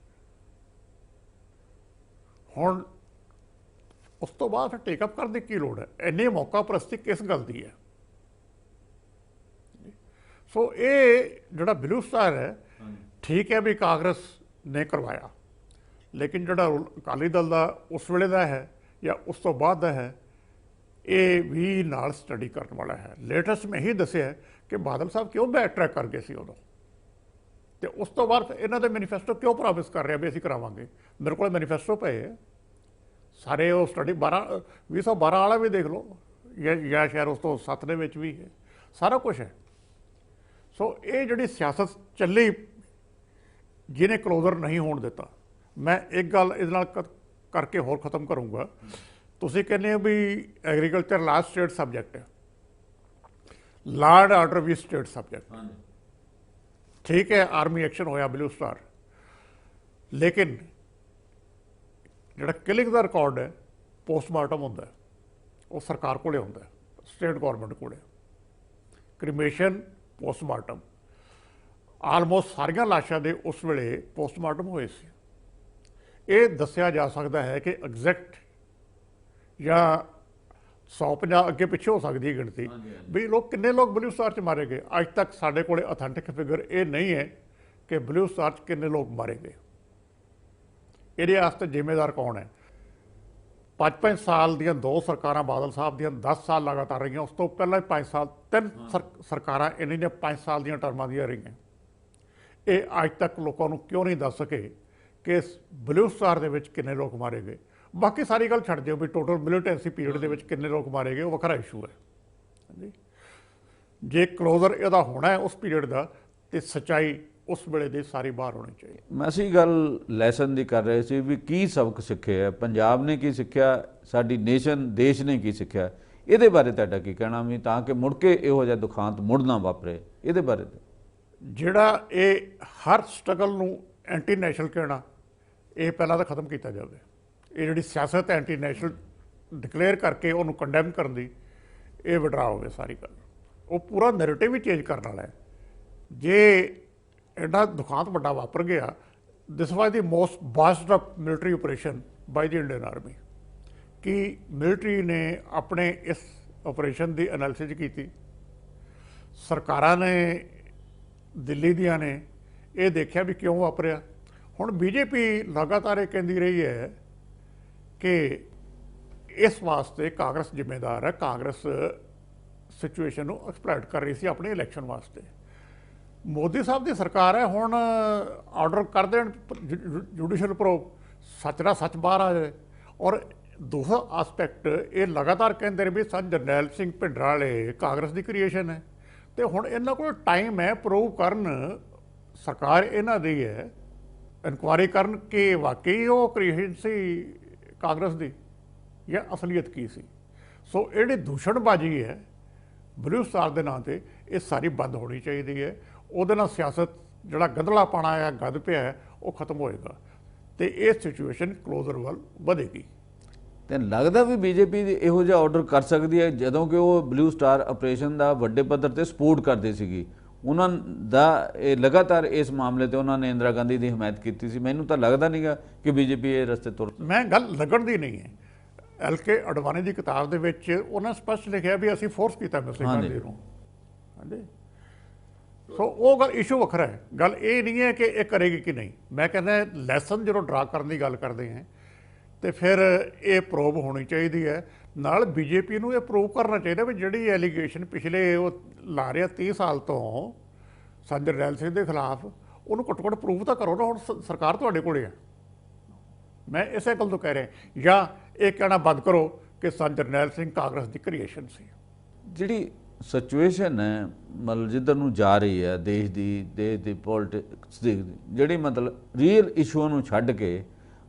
ਹੁਣ ਉਸ ਤੋਂ ਬਾਅਦ ਫਿਰ ਟੇਕ ਅਪ ਕਰਨ ਦੀ ਕੀ ਲੋੜ ਹੈ? ਇੰਨੀ ਮੌਕਾ ਪ੍ਰਸਤੀ ਕਿਸ ਗੱਲ ਦੀ ਹੈ? ਸੋ ਇਹ ਜਿਹੜਾ ਬਲੂ ਸਟਾਰ ਹੈ, ਠੀਕ ਹੈ ਵੀ ਕਾਂਗਰਸ ਨੇ ਕਰਵਾਇਆ, ਲੇਕਿਨ ਜਿਹੜਾ ਅਕਾਲੀ ਦਲ ਦਾ ਉਸ ਵੇਲੇ ਦਾ ਹੈ ਜਾਂ ਉਸ ਤੋਂ ਬਾਅਦ ਦਾ ਹੈ, ਇਹ ਵੀ ਨਾਲ ਸਟੱਡੀ ਕਰਨ ਵਾਲਾ ਹੈ। ਲੇਟੈਸਟ ਮੈਂ ਹੀ ਦੱਸਿਆ ਕਿ ਬਾਦਲ ਸਾਹਿਬ ਕਿਉਂ ਬੈਕ ਟਰੈਕ ਕਰ ਗਏ ਸੀ ਉਦੋਂ, ਤੇ ਉਸ ਤੋਂ ਬਾਅਦ ਇਹਨਾਂ ਦੇ ਮੈਨੀਫੈਸਟੋ ਕਿਉਂ ਪ੍ਰੋਮਿਸ ਕਰ ਰਿਹਾ ਵੀ ਅਸੀਂ ਕਰਾਵਾਂਗੇ। ਮੇਰੇ ਕੋਲ ਮੈਨੀਫੈਸਟੋ ਪਏ ਹੈ ਸਾਰੇ, ਉਹ ਸਟੱਡੀ 2012 ਵਾਲਾ ਵੀ ਦੇਖ ਲਓ, ਜਾਂ ਸ਼ਾਇਦ ਉਸ ਤੋਂ 7 ਦੇ ਵਿੱਚ ਵੀ ਹੈ, ਸਾਰਾ ਕੁਝ ਹੈ। ਸੋ ਇਹ ਜਿਹੜੀ ਸਿਆਸਤ ਚੱਲੀ, ਜਿਹਨੇ ਕਲੋਜ਼ਰ ਨਹੀਂ ਹੋਣ ਦਿੱਤਾ। ਮੈਂ ਇੱਕ ਗੱਲ ਇਹਦੇ ਨਾਲ ਕਰਕੇ ਹੋਰ ਖਤਮ ਕਰੂੰਗਾ। ਤੁਸੀਂ ਕਹਿੰਦੇ ਹੋ ਵੀ ਐਗਰੀਕਲਚਰ ਲਾਸਟ ਸਟੇਟ ਸਬਜੈਕਟ ਹੈ, ਲਾਅ ਐਂਡ ਆਰਡਰ ਵੀ ਸਟੇਟ ਸਬਜੈਕਟ। ਠੀਕ ਹੈ, ਆਰਮੀ ਐਕਸ਼ਨ ਹੋਇਆ ਬਲੂ ਸਟਾਰ, ਲੇਕਿਨ ਜਿਹੜਾ ਕਿਲਿੰਗ ਦਾ ਰਿਕਾਰਡ ਹੈ, ਪੋਸਟਮਾਰਟਮ ਹੁੰਦਾ ਹੈ, ਉਹ ਸਰਕਾਰ ਕੋਲੇ ਹੁੰਦਾ ਹੈ, ਸਟੇਟ ਗੌਰਮੈਂਟ ਕੋਲੇ। ਕ੍ਰੀਮੇਸ਼ਨ, ਪੋਸਟਮਾਰਟਮ, ਆਲਮੋਸਟ ਸਾਰੀਆਂ ਲਾਸ਼ਾਂ ਦੇ ਉਸ ਵੇਲੇ ਪੋਸਟਮਾਰਟਮ ਹੋਏ ਸੀ। ਇਹ ਦੱਸਿਆ ਜਾ ਸਕਦਾ ਹੈ ਕਿ ਐਗਜ਼ੈਕਟ ਜਾਂ 150 ਅੱਗੇ ਪਿੱਛੇ ਹੋ ਸਕਦੀ ਹੈ ਗਿਣਤੀ, ਵੀ ਕਿੰਨੇ ਲੋਕ ਬਲੂ ਸਟਾਰ 'ਚ ਮਾਰੇ ਗਏ। ਅੱਜ ਤੱਕ ਸਾਡੇ ਕੋਲੇ ਅਥੈਂਟਿਕ ਫਿਗਰ ਇਹ ਨਹੀਂ ਹੈ ਕਿ ਬਲੂ ਸਟਾਰ 'ਚ ਕਿੰਨੇ ਲੋਕ ਮਾਰੇ ਗਏ। ਇਹਦੇ ਵਾਸਤੇ ਜ਼ਿੰਮੇਦਾਰ ਕੌਣ ਹੈ? 5-5 ਸਾਲ ਦੀਆਂ 2 ਸਰਕਾਰਾਂ ਬਾਦਲ ਸਾਹਿਬ ਦੀਆਂ 10 ਸਾਲ ਲਗਾਤਾਰ ਰਹੀਆਂ, ਉਸ ਤੋਂ ਪਹਿਲਾਂ 5 ਸਾਲ 3 ਸਰਕਾਰਾਂ ਇਹਨਾਂ ਦੀਆਂ 5 ਸਾਲ ਦੀਆਂ ਟਰਮਾਂ ਦੀਆਂ ਰਹੀਆਂ। ਇਹ ਅੱਜ ਤੱਕ ਲੋਕਾਂ ਨੂੰ ਕਿਉਂ ਨਹੀਂ ਦੱਸ ਸਕੇ ਕਿ ਬਲੂ ਸਟਾਰ ਦੇ ਵਿੱਚ ਕਿੰਨੇ ਲੋਕ ਮਾਰੇ ਗਏ? ਬਾਕੀ ਸਾਰੀ ਗੱਲ ਛੱਡ ਦਿਓ ਵੀ ਟੋਟਲ ਮਿਲੀਟੈਂਸੀ ਪੀਰੀਅਡ ਦੇ ਵਿੱਚ ਕਿੰਨੇ ਲੋਕ ਮਾਰੇ ਗਏ, ਉਹ ਵੱਖਰਾ ਇਸ਼ੂ ਹੈ। ਹਾਂਜੀ, ਜੇ ਕਲੋਜ਼ਰ ਇਹਦਾ ਹੋਣਾ ਹੈ ਉਸ ਪੀਰੀਅਡ ਦਾ, ਤੇ ਸੱਚਾਈ ਉਸ ਵੇਲੇ ਦੀ ਸਾਰੀ ਬਾਹਰ ਹੋਣੀ ਚਾਹੀਦੀ। ਅਸੀਂ ਗੱਲ ਲੈਸਨ ਦੀ ਕਰ ਰਹੇ ਸੀ ਵੀ ਕੀ ਸਬਕ ਸਿੱਖਿਆ, ਪੰਜਾਬ ਨੇ ਕੀ ਸਿੱਖਿਆ, ਸਾਡੀ ਨੇਸ਼ਨ ਦੇਸ਼ ਨੇ ਕੀ ਸਿੱਖਿਆ, ਇਹਦੇ ਬਾਰੇ ਤੁਹਾਡਾ ਕੀ ਕਹਿਣਾ ਵੀ ਤਾਂ ਕਿ ਮੁੜ ਕੇ ਇਹੋ ਜਿਹਾ ਦੁਖਾਂਤ ਮੁੜ ਨਾ ਵਾਪਰੇ? ਇਹਦੇ ਬਾਰੇ ਜਿਹੜਾ ਇਹ ਹਰ ਸਟਰਗਲ ਨੂੰ ਐਂਟੀ ਨੈਸ਼ਨਲ ਕਹਿਣਾ, ਇਹ ਪਹਿਲਾਂ ਤਾਂ ਖਤਮ ਕੀਤਾ ਜਾਵੇ। ਇਹ ਜਿਹੜੀ ਸਿਆਸਤ ਐਂਟੀ ਨੈਸ਼ਨਲ ਡਿਕਲੇਅਰ ਕਰਕੇ ਉਹਨੂੰ ਕੰਡੈਮ ਕਰਨ ਦੀ, ਇਹ ਵਿਡਰਾ ਹੋਵੇ ਸਾਰੀ ਗੱਲ। ਉਹ ਪੂਰਾ ਨੈਰੇਟਿਵ ਹੀ ਚੇਂਜ ਕਰਨ ਵਾਲਾ ਹੈ। ਜੇ ਐਡਾ ਦੁਖਾਂਤ ਵੱਡਾ ਵਾਪਰ ਗਿਆ, ਦਿਸ ਵਾਜ਼ ਦੀ ਮੋਸਟ ਬਾਸਟ ਅਪ ਮਿਲਟਰੀ ਆਪਰੇਸ਼ਨ ਬਾਈ ਦੀ ਇੰਡੀਅਨ ਆਰਮੀ। ਕਿ ਮਿਲਟਰੀ ਨੇ ਆਪਣੇ ਇਸ ਆਪਰੇਸ਼ਨ ਦੀ ਐਨਾਲਿਸਿਸ ਕੀਤੀ, ਸਰਕਾਰਾਂ ਨੇ ਦਿੱਲੀ ਦੀਆਂ ਨੇ ਇਹ ਦੇਖਿਆ ਵੀ ਕਿਉਂ ਵਾਪਰਿਆ। ਹੁਣ ਬੀਜੇਪੀ ਲਗਾਤਾਰ ਇਹ ਕਹਿੰਦੀ ਰਹੀ ਹੈ ਕਿ ਇਸ ਵਾਸਤੇ ਕਾਂਗਰਸ ਜ਼ਿੰਮੇਦਾਰ ਹੈ, ਕਾਂਗਰਸ ਸਿਚੁਏਸ਼ਨ ਨੂੰ ਐਕਸਪਲੋਇਟ ਕਰ ਰਹੀ ਸੀ ਆਪਣੇ ਇਲੈਕਸ਼ਨ ਵਾਸਤੇ। ਮੋਦੀ ਸਾਹਿਬ ਦੀ ਸਰਕਾਰ ਹੈ, ਹੁਣ ਆਰਡਰ ਕਰ ਦੇਣ ਜੁਡੀਸ਼ੀਅਲ ਪ੍ਰੋਬ, ਸੱਚ ਦਾ ਸੱਚ ਬਾਹਰ ਆ ਜਾਏ। ਔਰ ਦੂਸਰਾ ਆਸਪੈਕਟ ਇਹ ਲਗਾਤਾਰ ਕਹਿੰਦੇ ਨੇ ਵੀ ਸਨ ਜਰਨੈਲ ਸਿੰਘ ਭਿੰਡਰਾਂ ਵਾਲੇ ਕਾਂਗਰਸ ਦੀ ਕ੍ਰੀਏਸ਼ਨ ਹੈ, ਤੇ ਹੁਣ ਇਹਨਾਂ ਕੋਲ ਟਾਈਮ ਹੈ ਪ੍ਰੂਵ ਕਰਨ, ਸਰਕਾਰ ਇਹਨਾਂ ਦੀ ਹੈ, ਇਨਕੁਆਇਰੀ ਕਰਨ ਕਿ ਵਾਕਈ ਉਹ ਕ੍ਰੀਏਸ਼ਨ ਸੀ ਕਾਂਗਰਸ ਦੀ ਜਾਂ ਅਸਲੀਅਤ ਕੀ ਸੀ। ਸੋ ਜਿਹੜੀ ਦੂਸ਼ਣਬਾਜ਼ੀ ਹੈ ਬਲੂ ਸਟਾਰ ਦੇ ਨਾਂ ਤੇ, ਇਹ ਸਾਰੀ ਬੰਦ ਹੋਣੀ ਚਾਹੀਦੀ ਹੈ। ਉਹਦੇ ਨਾਲ ਸਿਆਸਤ ਜਿਹੜਾ ਗੰਧਲਾ ਪਾਣਾ ਹੈ, ਗੰਦ ਪਿਆ ਹੈ, ਉਹ ਖਤਮ ਹੋਏਗਾ ਤੇ ਇਹ ਸਿਚੁਏਸ਼ਨ ਕਲੋਜ਼ਰ ਵੱਲ ਵਧੇਗੀ। ਤੇ ਲੱਗਦਾ ਵੀ ਬੀਜੇਪੀ ਇਹੋ ਜਿਹਾ ਆਰਡਰ ਕਰ ਸਕਦੀ ਹੈ, ਜਦੋਂ ਕਿ ਉਹ ਬਲੂ ਸਟਾਰ ਆਪਰੇਸ਼ਨ ਦਾ ਵੱਡੇ ਪੱਧਰ ਤੇ ਸਪੋਰਟ ਕਰਦੀ ਸੀਗੀ। ਉਹਨਾਂ ਦਾ ਇਹ ਲਗਾਤਾਰ ਇਸ ਮਾਮਲੇ ਤੇ ਉਹਨਾਂ ਨੇ ਇੰਦਰਾ ਗਾਂਧੀ ਦੀ ਹਮਾਇਤ ਕੀਤੀ ਸੀ। ਮੈਨੂੰ ਤਾਂ ਲੱਗਦਾ ਨਹੀਂਗਾ ਕਿ ਬੀਜੇਪੀ ਇਹ ਰਸਤੇ ਤੁਰ। ਮੈਂ ਗੱਲ ਲੱਗਣ ਦੀ ਨਹੀਂ ਹੈ। ਐਲ.ਕੇ. ਅਡਵਾਨੀ ਦੀ ਕਿਤਾਬ ਦੇ ਵਿੱਚ ਉਹਨਾਂ ਸਪਸ਼ਟ ਲਿਖਿਆ ਵੀ ਅਸੀਂ ਫੋਰਸ ਕੀਤਾ ਮੁਸਲਿਮ ਗਾਂਧੀ ਨੂੰ। ਹਾਂਜੀ, ਸੋ ਉਹ ਗੱਲ ਇਸ਼ੂ ਵੱਖਰਾ ਹੈ। ਗੱਲ ਇਹ ਨਹੀਂ ਹੈ ਕਿ ਇਹ ਕਰੇਗੀ ਕਿ ਨਹੀਂ। ਮੈਂ ਕਹਿੰਦਾ ਲੈਸਨ ਜਦੋਂ ਡਰਾ ਕਰਨ ਦੀ ਗੱਲ ਕਰਦੇ ਹਾਂ ਤੇ ਫਿਰ ਇਹ ਪ੍ਰੂਵ ਹੋਣੀ ਚਾਹੀਦੀ ਹੈ। ਨਾਲ ਬੀਜੇਪੀ ਨੂੰ ਇਹ ਪ੍ਰੂਵ ਕਰਨਾ ਚਾਹੀਦਾ ਵੀ ਜਿਹੜੀ ਐਲੀਗੇਸ਼ਨ ਪਿਛਲੇ ਉਹ ਲਾ ਰਿਹਾ 30 ਸਾਲ ਤੋਂ ਸਨ ਜਰਨੈਲ ਸਿੰਘ ਦੇ ਖਿਲਾਫ, ਉਹਨੂੰ ਘੱਟੋ ਘੱਟ ਪ੍ਰੂਵ ਤਾਂ ਕਰੋ ਨਾ। ਹੁਣ ਸਰਕਾਰ ਤੁਹਾਡੇ ਕੋਲੇ ਹੈ। ਮੈਂ ਇਸੇ ਗੱਲ ਤੋਂ ਕਹਿ ਰਿਹਾ, ਜਾਂ ਇਹ ਕਹਿਣਾ ਬੰਦ ਕਰੋ ਕਿ ਸਨ ਜਰਨੈਲ ਸਿੰਘ ਕਾਂਗਰਸ ਦੀ ਕ੍ਰੀਏਸ਼ਨ ਸੀ। ਜਿਹੜੀ ਸਿਚੁਏਸ਼ਨ ਹੈ ਮਤਲਬ ਜਿੱਧਰ ਨੂੰ ਜਾ ਰਹੀ ਹੈ ਦੇਸ਼ ਦੀ ਪੋਲਿਟਿਕਸ ਦੀ, ਜਿਹੜੀ ਮਤਲਬ ਰੀਅਲ ਇਸ਼ੂਆਂ ਨੂੰ ਛੱਡ ਕੇ,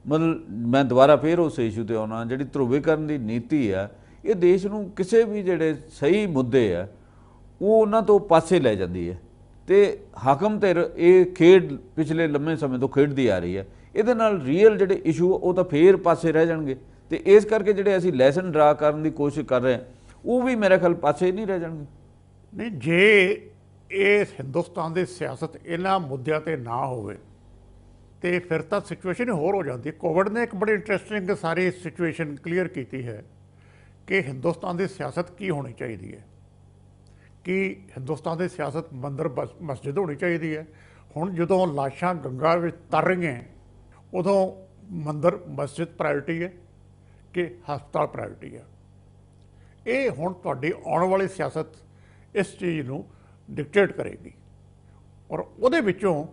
ਮਤਲਬ ਮੈਂ ਦੁਬਾਰਾ ਫੇਰ ਉਸ ਇਸ਼ੂ ਤੇ ਆਉਣਾ, ਜਿਹੜੀ ਧਰੁਵੀਕਰਨ ਦੀ ਨੀਤੀ ਆ, ਇਹ ਦੇਸ਼ ਨੂੰ ਕਿਸੇ ਵੀ ਜਿਹੜੇ ਸਹੀ ਮੁੱਦੇ ਆ ਉਹ ਉਹਨਾਂ ਤੋਂ ਪਾਸੇ ਲੈ ਜਾਂਦੀ ਹੈ। ਤੇ ਹਾਕਮ ਧਿਰ ਇਹ ਖੇਡ ਪਿਛਲੇ ਲੰਮੇ ਸਮੇਂ ਤੋਂ ਖੇਡਦੀ ਆ ਰਹੀ ਹੈ। ਇਹਦੇ ਨਾਲ ਰੀਅਲ ਜਿਹੜੇ ਇਸ਼ੂ ਉਹ ਤਾਂ ਫੇਰ ਪਾਸੇ ਰਹਿ ਜਾਣਗੇ, ਤੇ ਇਸ ਕਰਕੇ ਜਿਹੜੇ ਅਸੀਂ ਲੈਸਨ ਡਰਾ ਕਰਨ ਦੀ ਕੋਸ਼ਿਸ਼ ਕਰ ਰਹੇ ਹਾਂ ਉਹ ਵੀ ਮੇਰੇ ਖਿਆਲ ਪਾਸੇ ਨਹੀਂ ਰਹਿ ਜਾਣਗੇ। ਨਹੀਂ, ਜੇ ਇਹ ਹਿੰਦੁਸਤਾਨ ਦੀ ਸਿਆਸਤ ਇਹਨਾਂ ਮੁੱਦਿਆਂ ਤੇ ਨਾ ਹੋਵੇ ਤੇ ਫਿਰ ਤਾਂ ਸਿਚੁਏਸ਼ਨ ਹੋਰ ਹੋ ਜਾਂਦੀ। ਕੋਵਿਡ ਨੇ ਇੱਕ ਬੜੀ ਇੰਟਰਸਟਿੰਗ ਸਾਰੀ ਸਿਚੁਏਸ਼ਨ ਕਲੀਅਰ ਕੀਤੀ ਹੈ ਕਿ ਹਿੰਦੁਸਤਾਨ ਦੀ ਸਿਆਸਤ ਕੀ ਹੋਣੀ ਚਾਹੀਦੀ ਹੈ। ਕਿ ਹਿੰਦੁਸਤਾਨ ਦੀ ਸਿਆਸਤ ਮੰਦਰ ਮਸਜਿਦ ਹੋਣੀ ਚਾਹੀਦੀ ਹੈ। ਹੁਣ ਜਦੋਂ ਲਾਸ਼ਾਂ ਗੰਗਾ ਵਿੱਚ ਤਰ ਰਹੀਆਂ, ਉਦੋਂ ਮੰਦਰ ਮਸਜਿਦ ਪ੍ਰਾਇੋਰਟੀ ਹੈ ਕਿ ਹਸਪਤਾਲ ਪ੍ਰਾਇੋਰਟੀ ਹੈ। ਇਹ ਹੁਣ ਤੁਹਾਡੀ ਆਉਣ ਵਾਲੀ ਸਿਆਸਤ ਇਸ ਚੀਜ਼ ਨੂੰ ਡਿਕਟੇਟ ਕਰੇਗੀ। ਔਰ ਉਹਦੇ ਵਿੱਚੋਂ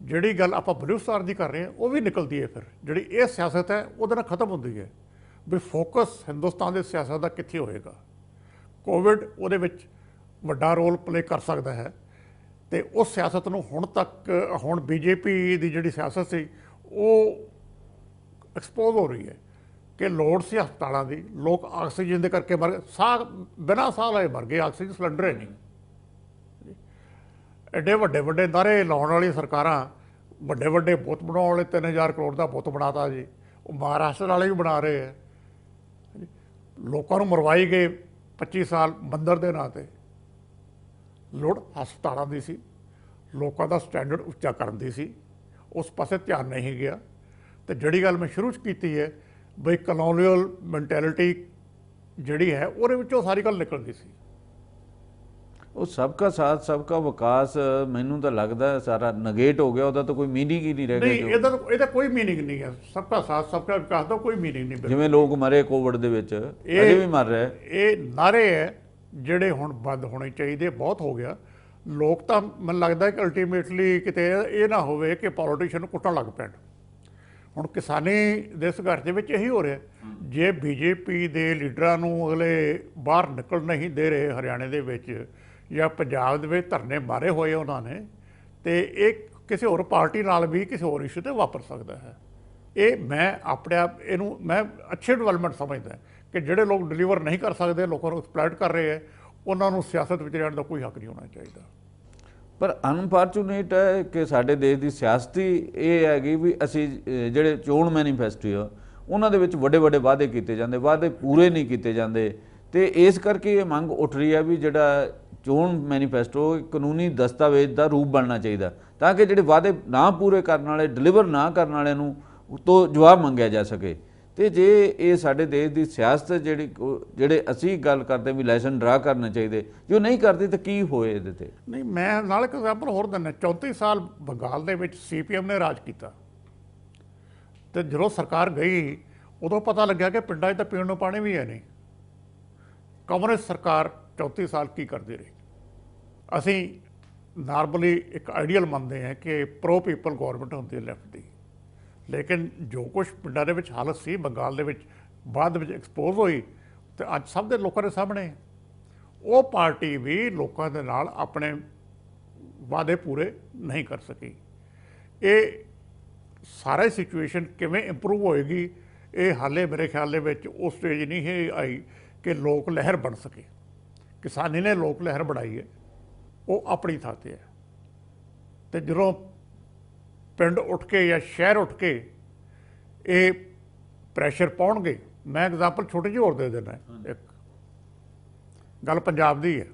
ਜਿਹੜੀ ਗੱਲ ਆਪਾਂ ਬਲੂ ਸਟਾਰ ਦੀ ਕਰ ਰਹੇ ਹਾਂ ਉਹ ਵੀ ਨਿਕਲਦੀ ਹੈ। ਫਿਰ ਜਿਹੜੀ ਇਹ ਸਿਆਸਤ ਹੈ ਉਹਦੇ ਨਾਲ ਖਤਮ ਹੁੰਦੀ ਹੈ ਵੀ ਫੋਕਸ ਹਿੰਦੁਸਤਾਨ ਦੀ ਸਿਆਸਤ ਦਾ ਕਿੱਥੇ ਹੋਏਗਾ। ਕੋਵਿਡ ਉਹਦੇ ਵਿੱਚ ਵੱਡਾ ਰੋਲ ਪਲੇ ਕਰ ਸਕਦਾ ਹੈ ਤੇ ਉਸ ਸਿਆਸਤ ਨੂੰ ਹੁਣ ਬੀਜੇਪੀ ਦੀ ਜਿਹੜੀ ਸਿਆਸਤ ਸੀ ਉਹ ਐਕਸਪੋਜ਼ ਹੋ ਰਹੀ ਹੈ ਕਿ ਲੋੜ ਸੀ ਹਸਪਤਾਲਾਂ ਦੀ। ਲੋਕ ਆਕਸੀਜਨ ਦੇ ਕਰਕੇ ਮਰ ਗਏ, ਸਾਹ ਬਿਨਾਂ ਸਾਹ ਲਏ ਮਰ ਗਏ, ਆਕਸੀਜਨ ਸਿਲੰਡਰ ਹੈ ਨਹੀਂ। ਐਡੇ ਵੱਡੇ ਵੱਡੇ ਨਾਅਰੇ ਲਾਉਣ ਵਾਲੀ ਸਰਕਾਰਾਂ, ਵੱਡੇ ਵੱਡੇ ਬੁੱਤ ਬਣਾਉਣ ਵਾਲੇ 3000 ਕਰੋੜ ਦਾ ਬੁੱਤ ਬਣਾਤਾ ਜੀ, ਉਹ ਮਹਾਰਾਸ਼ਟਰ ਵਾਲੇ ਵੀ ਬਣਾ ਰਹੇ ਹੈ। ਲੋਕਾਂ ਨੂੰ ਮਰਵਾਈ ਗਏ 25 ਸਾਲ ਮੰਦਰ ਦੇ ਨਾਂ 'ਤੇ। ਲੋੜ ਹਸਪਤਾਲਾਂ ਦੀ ਸੀ, ਲੋਕਾਂ ਦਾ ਸਟੈਂਡਰਡ ਉੱਚਾ ਕਰਨ ਦੀ ਸੀ, ਉਸ ਪਾਸੇ ਧਿਆਨ ਨਹੀਂ ਗਿਆ। ਤੇ ਜਿਹੜੀ ਗੱਲ ਮੈਂ ਸ਼ੁਰੂ 'ਚ ਕੀਤੀ ਹੈ ਬਈ ਕਲੋਨੀਅਲ ਮੈਂਟੈਲਿਟੀ ਜਿਹੜੀ ਹੈ ਉਹਦੇ ਵਿੱਚੋਂ ਸਾਰੀ ਗੱਲ ਨਿਕਲਦੀ ਸੀ। ਉਹ ਸਬਕਾ ਸਾਥ ਸਬਕਾ ਵਿਕਾਸ ਮੈਨੂੰ ਤਾਂ ਲੱਗਦਾ ਸਾਰਾ ਨਗੇਟ ਹੋ ਗਿਆ, ਉਹਦਾ ਤਾਂ ਕੋਈ ਮੀਨਿੰਗ ਹੀ ਨਹੀਂ ਰਹਿ ਗਿਆ। ਨਹੀਂ, ਇਹਦਾ ਕੋਈ ਮੀਨਿੰਗ ਨਹੀਂ ਹੈ। ਸਬਕਾ ਸਾਥ ਸਬਕਾ ਵਿਕਾਸ ਦਾ ਕੋਈ ਮੀਨਿੰਗ ਨਹੀਂ। ਜਿਵੇਂ ਲੋਕ ਮਰੇ ਕੋਵਿਡ ਦੇ ਵਿੱਚ, ਅਜੇ ਵੀ ਮਰ ਰਹੇ। ਇਹ ਨਾਅਰੇ ਹੈ ਜਿਹੜੇ ਹੁਣ ਬੰਦ ਹੋਣੇ ਚਾਹੀਦੇ। ਬਹੁਤ ਹੋ ਗਿਆ। ਲੋਕ ਤਾਂ ਮੈਨੂੰ ਲੱਗਦਾ ਕਿ ਅਲਟੀਮੇਟਲੀ ਕਿਤੇ ਇਹ ਨਾ ਹੋਵੇ ਕਿ ਪੋਲੀਟੀਸ਼ੀਅਨ ਨੂੰ ਕੁੱਟਣ ਲੱਗ ਪੈਣ। ਹੁਣ ਕਿਸਾਨੀ ਦੇ ਸੰਘਰਸ਼ ਦੇ ਵਿੱਚ ਇਹੀ ਹੋ ਰਿਹਾ। ਜੇ ਬੀਜੇਪੀ ਦੇ ਲੀਡਰਾਂ ਨੂੰ ਅਗਲੇ ਬਾਹਰ ਨਿਕਲ ਨਹੀਂ ਦੇ ਰਹੇ ਹਰਿਆਣੇ ਦੇ ਵਿੱਚ ਜਾਂ ਪੰਜਾਬ ਦੇ ਵਿੱਚ ਧਰਨੇ ਮਾਰੇ ਹੋਏ ਉਹਨਾਂ ਨੇ, ਤੇ ਇਹ ਕਿਸੇ ਹੋਰ ਪਾਰਟੀ ਨਾਲ ਵੀ ਕਿਸੇ ਹੋਰ ਇਸ਼ੂ ਤੇ ਵਾਪਰ ਸਕਦਾ ਹੈ। ਇਹ ਮੈਂ ਆਪਣੇ ਆਪ ਇਹਨੂੰ ਮੈਂ ਅੱਛੀ ਡਿਵੈਲਪਮੈਂਟ ਸਮਝਦਾ ਕਿ ਜਿਹੜੇ ਲੋਕ ਡਿਲੀਵਰ ਨਹੀਂ ਕਰ ਸਕਦੇ, ਲੋਕਾਂ ਨੂੰ ਐਕਸਪਲੋਇਟ ਕਰ ਰਹੇ ਹੈ, ਉਹਨਾਂ ਨੂੰ ਸਿਆਸਤ ਵਿੱਚ ਰਹਿਣ ਦਾ ਕੋਈ ਹੱਕ ਨਹੀਂ ਹੋਣਾ ਚਾਹੀਦਾ। ਪਰ ਅਨਫੋਰਚੂਨੇਟ ਹੈ ਕਿ ਸਾਡੇ ਦੇਸ਼ ਦੀ ਸਿਆਸਤੀ ਇਹ ਹੈਗੀ ਵੀ ਅਸੀਂ ਜਿਹੜੇ ਚੋਣ ਮੈਨੀਫੈਸਟੋ ਆ ਉਹਨਾਂ ਦੇ ਵਿੱਚ ਵੱਡੇ ਵੱਡੇ ਵਾਅਦੇ ਕੀਤੇ ਜਾਂਦੇ, ਵਾਅਦੇ ਪੂਰੇ ਨਹੀਂ ਕੀਤੇ ਜਾਂਦੇ। ਤੇ ਇਸ ਕਰਕੇ ਇਹ ਮੰਗ ਉੱਠ ਰਹੀ ਹੈ ਵੀ ਜਿਹੜਾ ਚੋਣ ਮੈਨੀਫੈਸਟੋ ਕਾਨੂੰਨੀ ਦਸਤਾਵੇਜ਼ ਦਾ ਰੂਪ ਬਣਨਾ ਚਾਹੀਦਾ, ਤਾਂ ਕਿ ਜਿਹੜੇ ਵਾਅਦੇ ਨਾ ਪੂਰੇ ਕਰਨ ਵਾਲੇ, ਡਿਲੀਵਰ ਨਾ ਕਰਨ ਵਾਲਿਆਂ ਨੂੰ ਤੋਂ ਜਵਾਬ ਮੰਗਿਆ ਜਾ ਸਕੇ। ਤੇ ਜੇ ਇਹ ਸਾਡੇ ਦੇਸ਼ ਦੀ ਸਿਆਸਤ ਜਿਹੜੇ ਅਸੀਂ ਗੱਲ ਕਰਦੇ ਵੀ ਲੈਸਨ ਡਰਾ ਕਰਨੇ ਚਾਹੀਦੇ, ਜੋ ਨਹੀਂ ਕਰਦੀ ਤਾਂ ਕੀ ਹੋਏ ਇਹਦੇ ਤੇ? ਨਹੀਂ, ਮੈਂ ਨਾਲ ਇੱਕ ਐਗਜ਼ਾਮਪਲ ਹੋਰ ਦਿੰਦਾ। 34 ਸਾਲ ਬੰਗਾਲ ਦੇ ਵਿੱਚ CPM ਨੇ ਰਾਜ ਕੀਤਾ ਤੇ ਜਦੋਂ ਸਰਕਾਰ ਗਈ ਉਦੋਂ ਪਤਾ ਲੱਗਿਆ ਕਿ ਪਿੰਡਾਂ 'ਚ ਤਾਂ ਪੀਣ ਨੂੰ ਪਾਣੀ ਵੀ ਹੈ ਨਹੀਂ। ਕਮਿਊਨਿਸਟ ਸਰਕਾਰ 34 ਸਾਲ ਕੀ ਕਰਦੀ ਰਹੀ। ਅਸੀਂ ਨਾਰਮਲੀ ਇੱਕ ਆਈਡੀਅਲ ਮੰਨਦੇ ਹਾਂ ਕਿ ਪ੍ਰੋ ਪੀਪਲ ਗੌਰਮੈਂਟ ਹੁੰਦੀ ਹੈ ਲੈਫਟ ਦੀ, ਲੇਕਿਨ ਜੋ ਕੁਛ ਪਿੰਡਾਂ ਦੇ ਵਿੱਚ ਹਾਲਤ ਸੀ ਬੰਗਾਲ ਦੇ ਵਿੱਚ ਬਾਅਦ ਵਿੱਚ ਐਕਸਪੋਜ਼ ਹੋਈ ਤੇ ਅੱਜ ਸਭ ਦੇ ਲੋਕਾਂ ਦੇ ਸਾਹਮਣੇ ਉਹ ਪਾਰਟੀ ਵੀ ਲੋਕਾਂ ਦੇ ਨਾਲ ਆਪਣੇ ਵਾਅਦੇ ਪੂਰੇ ਨਹੀਂ ਕਰ ਸਕੀ। ਇਹ ਸਾਰਾ ਸਿਚੁਏਸ਼ਨ ਕਿਵੇਂ ਇੰਪਰੂਵ ਹੋਏਗੀ, ਇਹ ਹਾਲੇ ਮੇਰੇ ਖਿਆਲ ਦੇ ਵਿੱਚ ਉਹ ਸਟੇਜ ਨਹੀਂ ਹੈ ਆਈ ਕਿ ਲੋਕ ਲਹਿਰ ਬਣ ਸਕੇ। ਕਿਸਾਨੀ ਨੇ ਲੋਕ ਲਹਿਰ ਬਣਾਈ ਹੈ, ਉਹ ਆਪਣੀ ਥਾਂ ਤੇ ਹੈ। ਤੇ ਜਦੋਂ ਪਿੰਡ ਉੱਠ ਕੇ ਜਾਂ ਸ਼ਹਿਰ ਉੱਠ ਕੇ ਇਹ ਪ੍ਰੈਸ਼ਰ ਪਾਉਣਗੇ, ਮੈਂ ਐਗਜ਼ਾਮਪਲ ਛੋਟੀ ਜਿਹੀ ਹੋਰ ਦੇ ਦੇਣਾ। ਇੱਕ ਗੱਲ ਪੰਜਾਬ ਦੀ ਹੈ।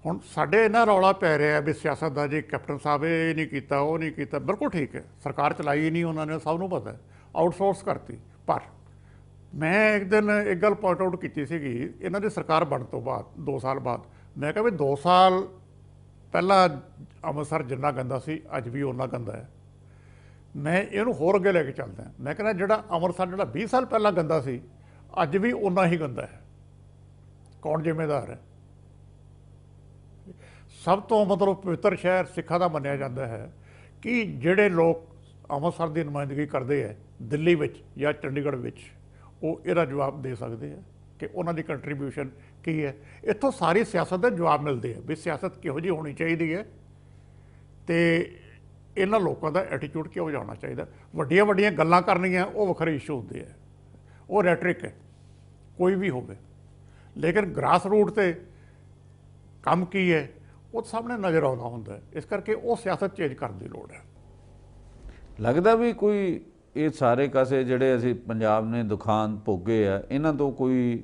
ਹੁਣ ਸਾਡੇ ਇੰਨਾ ਰੌਲਾ ਪੈ ਰਿਹਾ ਵੀ ਸਿਆਸਤ ਦਾ ਜੀ ਕੈਪਟਨ ਸਾਹਿਬ ਇਹ ਨਹੀਂ ਕੀਤਾ, ਉਹ ਨਹੀਂ ਕੀਤਾ। ਬਿਲਕੁਲ ਠੀਕ ਹੈ, ਸਰਕਾਰ ਚਲਾਈ ਹੀ ਨਹੀਂ ਉਹਨਾਂ ਨੇ, ਸਭ ਨੂੰ ਪਤਾ, ਆਊਟਸੋਰਸ ਕਰਤੀ। ਪਰ ਮੈਂ ਇੱਕ ਦਿਨ ਇੱਕ ਗੱਲ ਪੁਆਇੰਟ ਆਊਟ ਕੀਤੀ ਸੀਗੀ ਇਹਨਾਂ ਦੀ ਸਰਕਾਰ ਬਣਨ ਤੋਂ ਬਾਅਦ 2 ਸਾਲ ਬਾਅਦ। ਮੈਂ ਕਿਹਾ ਵੀ 2 ਸਾਲ ਪਹਿਲਾਂ ਅੰਮ੍ਰਿਤਸਰ ਜਿੰਨਾ ਗੰਦਾ ਸੀ ਅੱਜ ਵੀ ਓਨਾ ਗੰਦਾ ਹੈ। ਮੈਂ ਇਹਨੂੰ ਹੋਰ ਅੱਗੇ ਲੈ ਕੇ ਚੱਲਦਾ। ਮੈਂ ਕਹਿੰਦਾ ਜਿਹੜਾ ਅੰਮ੍ਰਿਤਸਰ ਜਿਹੜਾ 20 ਸਾਲ ਪਹਿਲਾਂ ਗੰਦਾ ਸੀ ਅੱਜ ਵੀ ਓਨਾ ਹੀ ਗੰਦਾ ਹੈ। ਕੌਣ ਜ਼ਿੰਮੇਦਾਰ ਹੈ? ਸਭ ਤੋਂ ਮਤਲਬ ਪਵਿੱਤਰ ਸ਼ਹਿਰ ਸਿੱਖਾਂ ਦਾ ਮੰਨਿਆ ਜਾਂਦਾ ਹੈ ਕਿ ਜਿਹੜੇ ਲੋਕ ਅੰਮ੍ਰਿਤਸਰ ਦੀ ਨੁਮਾਇੰਦਗੀ ਕਰਦੇ ਹੈ ਦਿੱਲੀ ਵਿੱਚ ਜਾਂ ਚੰਡੀਗੜ੍ਹ ਵਿੱਚ, ਉਹ ਇਹਦਾ ਜਵਾਬ ਦੇ ਸਕਦੇ ਆ ਕਿ ਉਹਨਾਂ ਦੀ ਕੰਟਰੀਬਿਊਸ਼ਨ ਕੀ ਹੈ। ਇੱਥੋਂ ਸਾਰੀ ਸਿਆਸਤ ਦੇ ਜਵਾਬ ਮਿਲਦੇ ਆ ਵੀ ਸਿਆਸਤ ਕਿਹੋ ਜਿਹੀ ਹੋਣੀ ਚਾਹੀਦੀ ਹੈ ਤੇ ਇਹਨਾਂ ਲੋਕਾਂ ਦਾ ਐਟੀਟਿਊਡ ਕਿਹੋ ਜਿਹਾ ਹੋਣਾ ਚਾਹੀਦਾ। ਵੱਡੀਆਂ ਵੱਡੀਆਂ ਗੱਲਾਂ ਕਰਨੀਆਂ ਉਹ ਵੱਖਰੇ ਇਸ਼ੂ ਹੁੰਦੇ ਆ, ਉਹ ਰੈਟਰਿਕ ਹੈ ਕੋਈ ਵੀ ਹੋਵੇ। ਲੇਕਿਨ ਗ੍ਰਾਸ ਰੂਟ ਤੇ ਕੰਮ ਕੀ ਹੈ ਉਹ ਸਾਹਮਣੇ ਨਜ਼ਰ ਆਉਂਦਾ ਹੁੰਦਾ ਹੈ। ਇਸ ਕਰਕੇ ਉਹ ਸਿਆਸਤ ਚੇਂਜ ਕਰਨ ਦੀ ਲੋੜ ਹੈ। ਲੱਗਦਾ ਵੀ ਕੋਈ ਇਹ ਸਾਰੇ ਕਾਸੇ ਜਿਹੜੇ ਅਸੀਂ ਪੰਜਾਬ ਨੇ ਦੁਖਾਂਤ ਭੋਗੇ ਆ, ਇਹਨਾਂ ਤੋਂ ਕੋਈ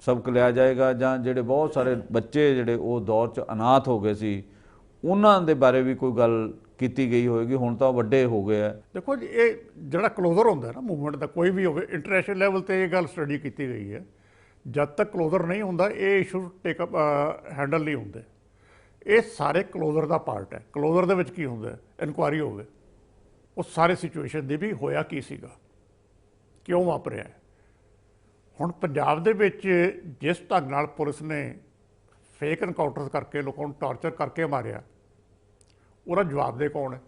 ਸਬਕ ਲਿਆ ਜਾਏਗਾ, ਜਾਂ ਜਿਹੜੇ ਬਹੁਤ ਸਾਰੇ ਬੱਚੇ ਜਿਹੜੇ ਉਹ ਦੌਰ 'ਚ ਅਨਾਥ ਹੋ ਗਏ ਸੀ ਉਹਨਾਂ ਦੇ ਬਾਰੇ ਵੀ ਕੋਈ ਗੱਲ ਕੀਤੀ ਗਈ ਹੋਏਗੀ? ਹੁਣ ਤਾਂ ਵੱਡੇ ਹੋ ਗਏ ਆ। ਦੇਖੋ ਜੀ, ਇਹ ਜਿਹੜਾ ਕਲੋਜ਼ਰ ਹੁੰਦਾ ਨਾ ਮੂਵਮੈਂਟ ਦਾ, ਕੋਈ ਵੀ ਹੋਵੇ, ਇੰਟਰਨੈਸ਼ਨਲ ਲੈਵਲ ਤੇ ਇਹ ਗੱਲ ਸਟੱਡੀ ਕੀਤੀ ਗਈ ਹੈ। ਜਦ ਤੱਕ ਕਲੋਜ਼ਰ ਨਹੀਂ ਹੁੰਦਾ ਇਹ ਇਸ਼ੂ ਟੇਕਅਪ ਹੈਂਡਲ ਨਹੀਂ ਹੁੰਦੇ। ਇਹ ਸਾਰੇ ਕਲੋਜ਼ਰ ਦਾ ਪਾਰਟ ਹੈ। ਕਲੋਜ਼ਰ ਦੇ ਵਿੱਚ ਕੀ ਹੁੰਦਾ? ਇਨਕੁਆਇਰੀ ਹੋਵੇ, ਉਹ ਸਾਰੇ ਸਿਚੁਏਸ਼ਨ ਦੀ ਵੀ ਹੋਇਆ ਕੀ ਸੀਗਾ, ਕਿਉਂ ਵਾਪਰਿਆ। ਹੁਣ ਪੰਜਾਬ ਦੇ ਵਿੱਚ ਜਿਸ ਢੰਗ ਨਾਲ ਪੁਲਿਸ ਨੇ ਫੇਕ ਐਨਕਾਊਂਟਰ ਕਰਕੇ ਲੋਕਾਂ ਨੂੰ ਟਾਰਚਰ ਕਰਕੇ ਮਾਰਿਆ, ਉਹਦਾ ਜਵਾਬਦੇਹ ਕੌਣ ਹੈ?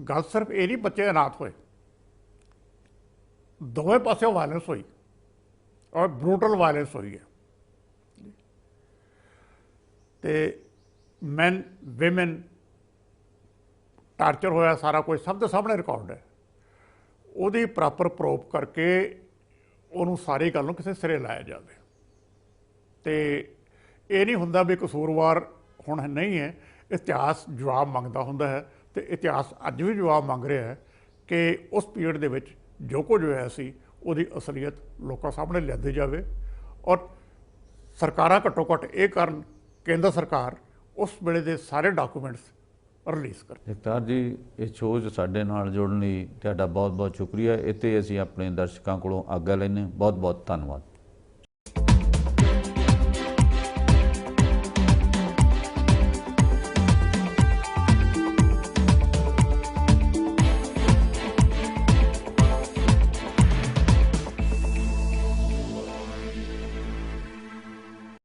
ਗੱਲ ਸਿਰਫ ਇਹ ਨਹੀਂ ਬੱਚੇ ਅਨਾਥ ਹੋਏ, ਦੋਵੇਂ ਪਾਸਿਓਂ ਵਾਇਲੈਂਸ ਹੋਈ ਔਰ ਬਰੂਟਲ ਵਾਇਲੈਂਸ ਹੋਈ ਹੈ। ਤੇ ਮੈਨ ਵਿਮਨ ਟਾਰਚਰ ਹੋਇਆ, ਸਾਰਾ ਕੁਝ ਸਭ ਦੇ ਸਾਹਮਣੇ ਰਿਕਾਰਡ ਹੈ। ਉਹਦੀ ਪ੍ਰੋਪਰ ਪ੍ਰੂਫ ਕਰਕੇ ਉਹਨੂੰ ਸਾਰੀ ਗੱਲ ਨੂੰ ਕਿਸੇ ਸਿਰੇ ਲਾਇਆ ਜਾਵੇ। ਤੇ ਇਹ ਨਹੀਂ ਹੁੰਦਾ ਵੀ ਕਸੂਰਵਾਰ ਹੁਣ ਨਹੀਂ ਹੈ, ਇਤਿਹਾਸ ਜਵਾਬ ਮੰਗਦਾ ਹੁੰਦਾ ਹੈ। ਤੇ ਇਤਿਹਾਸ ਅੱਜ ਵੀ ਜਵਾਬ ਮੰਗ ਰਿਹਾ ਹੈ ਕਿ ਉਸ ਪੀਰੀਅਡ ਦੇ ਵਿੱਚ ਜੋ ਕੁਝ ਹੋਇਆ ਸੀ ਉਹਦੀ ਅਸਲੀਅਤ ਲੋਕਾਂ ਸਾਹਮਣੇ ਲਿਆਂਦੀ ਜਾਵੇ। ਔਰ ਸਰਕਾਰਾਂ ਘੱਟੋ ਘੱਟ ਇਹ ਕਰਨ, ਕੇਂਦਰ ਸਰਕਾਰ ਉਸ ਵੇਲੇ ਦੇ ਸਾਰੇ ਡਾਕੂਮੈਂਟਸ ਰਿਲੀਜ਼ ਕਰ। ਜਗਤਾਰ ਜੀ, ਇਹ ਸ਼ੋਅ 'ਚ ਸਾਡੇ ਨਾਲ ਜੁੜਨ ਲਈ ਤੁਹਾਡਾ ਬਹੁਤ ਬਹੁਤ ਸ਼ੁਕਰੀਆ। ਇੱਥੇ ਅਸੀਂ ਆਪਣੇ ਦਰਸ਼ਕਾਂ ਕੋਲੋਂ ਆਗਿਆ ਲੈਂਦੇ। ਬਹੁਤ ਬਹੁਤ ਧੰਨਵਾਦ।